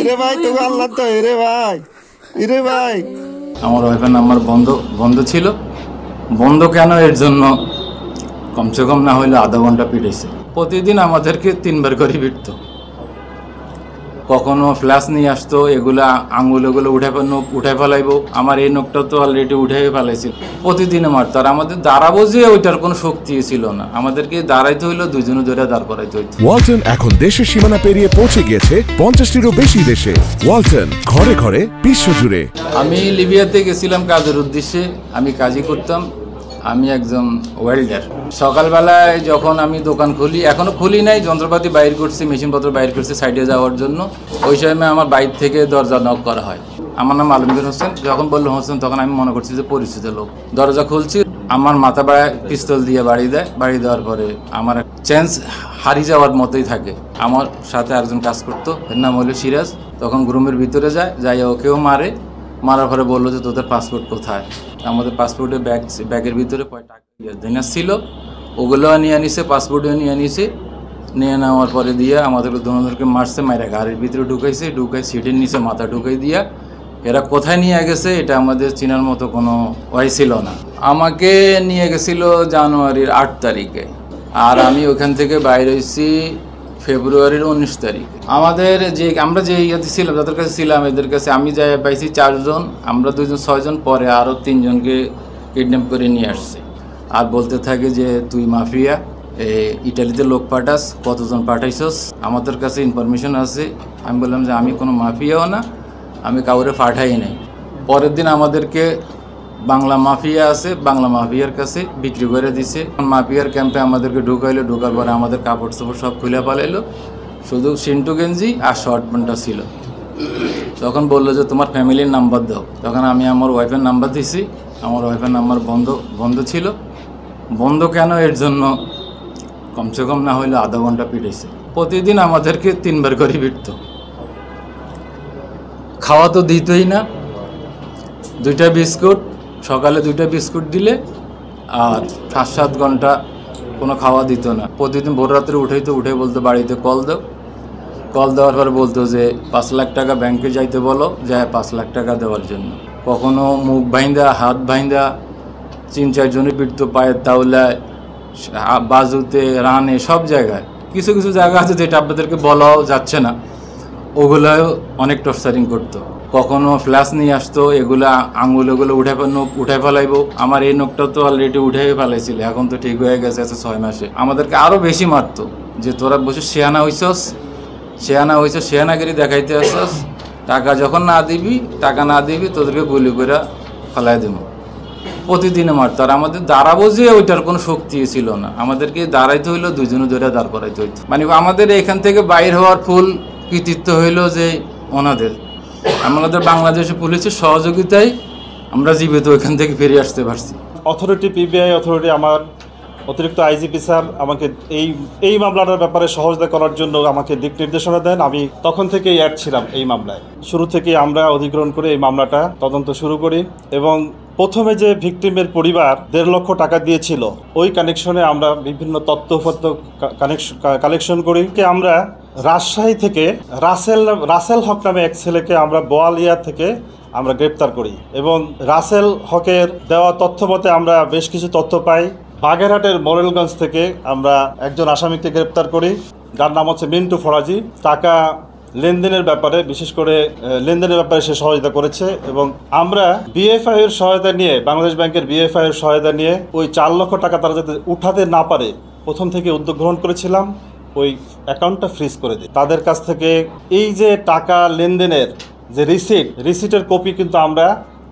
রে ভাই তো আল্লাহ তো রে ভাই ভাই আমার ওয়াইফের নাম্বার বন্ধ বন্ধ ছিল। বন্ধ কেন, এর জন্য কমসে কম না হইলে আধা ঘন্টা পিটাইছে। প্রতিদিন আমাদেরকে 3বার করে পিটতো। কখনো ফ্ল্যাশ নিয়ে আসতো, এগুলা আঙুল এগুলো উঠে ফেলাইবো। আমার এই নখটা তো অলরেডি উঠে ফেলাইছিল। প্রতিদিনে মারতো। আর আমাদের দাঁড়াবো যে ওইটার কোনো শক্তি ছিল না, আমাদেরকে দাঁড়াইতে হইলো দুজনে ধরে দাঁড় করাইতে হইতো। ওয়ালটন এখন দেশের সীমানা পেরিয়ে পৌঁছে গিয়েছে 50টিরও বেশি দেশে। ওয়ালটন, ঘরে ঘরে বিশ্বজুড়ে। আমি লিবিয়াতে গেছিলাম কাজের উদ্দেশ্যে। আমি কাজই করতাম। আমি একজন ওয়েল্ডার। সকালবেলায় যখন আমি দোকান খুলি, এখনও খুলি নাই, যন্ত্রপাতি বাইর করছি, মেশিনপত্র বাইর করছি সাইডে যাওয়ার জন্য। ওই সময় আমার বাইর থেকে দরজা নক করা হয়। আমার নাম আলমগীর হোসেন। যখন বললো হোসেন, তখন আমি মনে করছি যে পরিচিত লোক। দরজা খুলছি, আমার মাথা বাড়ায় পিস্তল দিয়ে বাড়ি দেয়। বাড়ি দেওয়ার পরে আমার চেঞ্জ হারিয়ে যাওয়ার মতোই থাকে। আমার সাথে একজন কাজ করতো, এর নাম হলো সিরাজ। তখন রুমের ভিতরে যাই ওকেও মারে। মারার পরে বললো যে তোদের পাসপোর্ট কোথায়। আমাদের পাসপোর্টে ব্যাগের ভিতরে টাকা দিনার ছিল, ওগুলোও নিয়ে নিছে, পাসপোর্টও নিয়ে নিছে। নিয়ে নেওয়ার পরে দিয়ে আমাদের দুজনকে মারছে, মাইরা গাড়ির ভিতরে ঢুকাই সিটের নিচে মাথা ঢুকাই দিয়া এরা কোথায় নিয়ে গেছে এটা আমাদের চেনার মতো কোনো ওয়াই ছিল না। আমাকে নিয়ে গেছিল জানুয়ারির 8 তারিখে, আর আমি ওখান থেকে বাইরে হয়েছি ফেব্রুয়ারির 19 তারিখে। আমাদের আমরা যে ইয়েতে ছিলাম, যাদের কাছে ছিলাম, এদের কাছে আমি যাই পাইছি 4 জন, আমরা 2 জন 6 জন, পরে আরও 3 জনকে কিডন্যাপ করে নিয়ে আসছে। আর বলতে থাকে যে তুই মাফিয়া, ইটালিতে লোক পাঠাস, কতজন পাঠাইছস, আমাদের কাছে ইনফরমেশন আছে। আমি বললাম যে আমি কোনো মাফিয়াও না, আমি কাউরে পাঠাই নাই। পরের দিন আমাদেরকে বাংলা মাফিয়া আছে, বাংলা মাফিয়ার কাছে বিক্রি করে দিছে। মাফিয়ার ক্যাম্পে আমাদেরকে ঢুকাইলো। ঢোকার পরে আমাদের কাপড় চোপড় সব খুলে পালাইলো, শুধু সিন্টু গেঞ্জি আর শর্ট প্যান্টটা ছিল। তখন বললো যে তোমার ফ্যামিলির নাম্বার দাও। তখন আমি আমার ওয়াইফের নাম্বার দিছি। আমার ওয়াইফের নাম্বার বন্ধ ছিল। বন্ধ কেন, এর জন্য কমসে কম না হইলে আধা ঘন্টা পিটাইছে। প্রতিদিন আমাদেরকে 3বার করে পিটতো। খাওয়া তো দিতই না। 2টা বিস্কুট, সকালে 2টা বিস্কুট দিলে, আর 7-7 ঘন্টা কোনো খাওয়া দিত না। প্রতিদিন ভোর রাত্রে উঠে বলতো বাড়িতে কল দাও। কল দেওয়ার পরে বলতো যে 5 লাখ টাকা ব্যাংকে যাইতে বলো, যায় 5 লাখ টাকা দেওয়ার জন্য। কখনো মুখ ভাইন্দা, হাত ভাইন্দা 3-4 জনে পিটতো, পায়ের তাওলায়, বাজুতে, রানে, সব জায়গায়। কিছু কিছু জায়গা আছে যেটা আপনাদেরকে বলাও যাচ্ছে না, ওগুলোও অনেক টর্চারিং করতো। কখনো ফ্ল্যাশ নিয়ে আসতো, এগুলা আঙুল এগুলো উঠে ফেলাইবো। আমার এই নখটা তো অলরেডি উঠে ফেলাইছিল, এখন তো ঠিক হয়ে গেছে 6 মাসে। আমাদেরকে আরও বেশি মারতো, যে তোরা বসে শেয়ানা হইছস, শেয়ানাগিরি দেখাইতে আসছস, টাকা যখন না দিবি তোদেরকে গুলি করে ফেলাই দেবো। প্রতিদিনে মারতো। আর আমাদের দাঁড়াবো যে ওইটার কোনো শক্তি ছিল না, আমাদেরকে দাঁড়াইতে হইলো, দুজনে ধরে দাঁড় করাইতে হইতো। মানে আমাদের এখান থেকে বাইর হওয়ার ফুল কৃতিত্ব হইল যে আমাদের বাংলাদেশের পুলিশের সহযোগিতায় আমরা জীবিত ওইখান থেকে ফিরে আসতে পারছি। অথরিটি, পিবিআই অথরিটি, আমার অতিরিক্ত আইজিপি স্যার আমাকে এই মামলাটার ব্যাপারে সহযোগিতা করার জন্য আমাকে দিক নির্দেশনা দেন। আমি তখন থেকেই অ্যাড ছিলাম এই মামলায়। শুরু থেকেই আমরা অধিগ্রহণ করে এই মামলাটা তদন্ত শুরু করি, এবং প্রথমে যে ভিকটিমের পরিবার 1.5 লক্ষ টাকা দিয়েছিল, ওই কানেকশনে আমরা বিভিন্ন তথ্যপত্র কালেকশন করি। আমরা রাজশাহী থেকে রাসেল হক নামে এক ছেলেকে আমরা বোয়ালিয়া থেকে আমরা গ্রেপ্তার করি, এবং রাসেল হকের দেওয়া তথ্য মতে আমরা বেশ কিছু তথ্য পাই। বাগেরহাটের মোরেলগঞ্জ থেকে আমরা একজন আসামিকে গ্রেপ্তার করি, যার নাম হচ্ছে মিন্টু ফরাজি। টাকা লেনদেনের ব্যাপারে, বিশেষ করে লেনদেনের ব্যাপারে সে সহযোগিতা করেছে, এবং আমরা বিএফআই এর সহায়তা নিয়ে, বাংলাদেশ ব্যাংকের বিএফআই এর সহায়তা নিয়ে ওই 4 লক্ষ টাকা তারা যাতে উঠাতে না পারে, প্রথম থেকে উদ্যোগ গ্রহণ করেছিলাম ওই অ্যাকাউন্টটা ফ্রিজ করে দিই। তাদের কাছ থেকে এই যে টাকা লেনদেনের যে রিসিটের কপি কিন্তু আমরা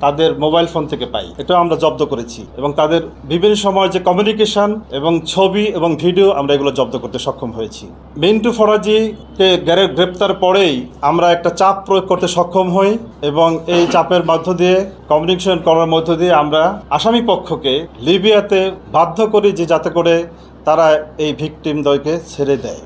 তাদের মোবাইল ফোন থেকে পাই, এটা আমরা জব্দ করেছি, এবং তাদের বিভিন্ন সময় যে কমিউনিকেশন এবং ছবি এবং ভিডিও আমরা এগুলো জব্দ করতে সক্ষম হয়েছি। মিন্টু ফরাজিকে গ্রেপ্তার পরেই আমরা একটা চাপ প্রয়োগ করতে সক্ষম হই, এবং এই চাপের মধ্য দিয়ে, কমিউনিকেশন করার মধ্য দিয়ে আমরা আসামি পক্ষকে লিবিয়াতে বাধ্য করি যে যাতে করে তারা এই ভিকটিমদ্বয়কে ছেড়ে দেয়।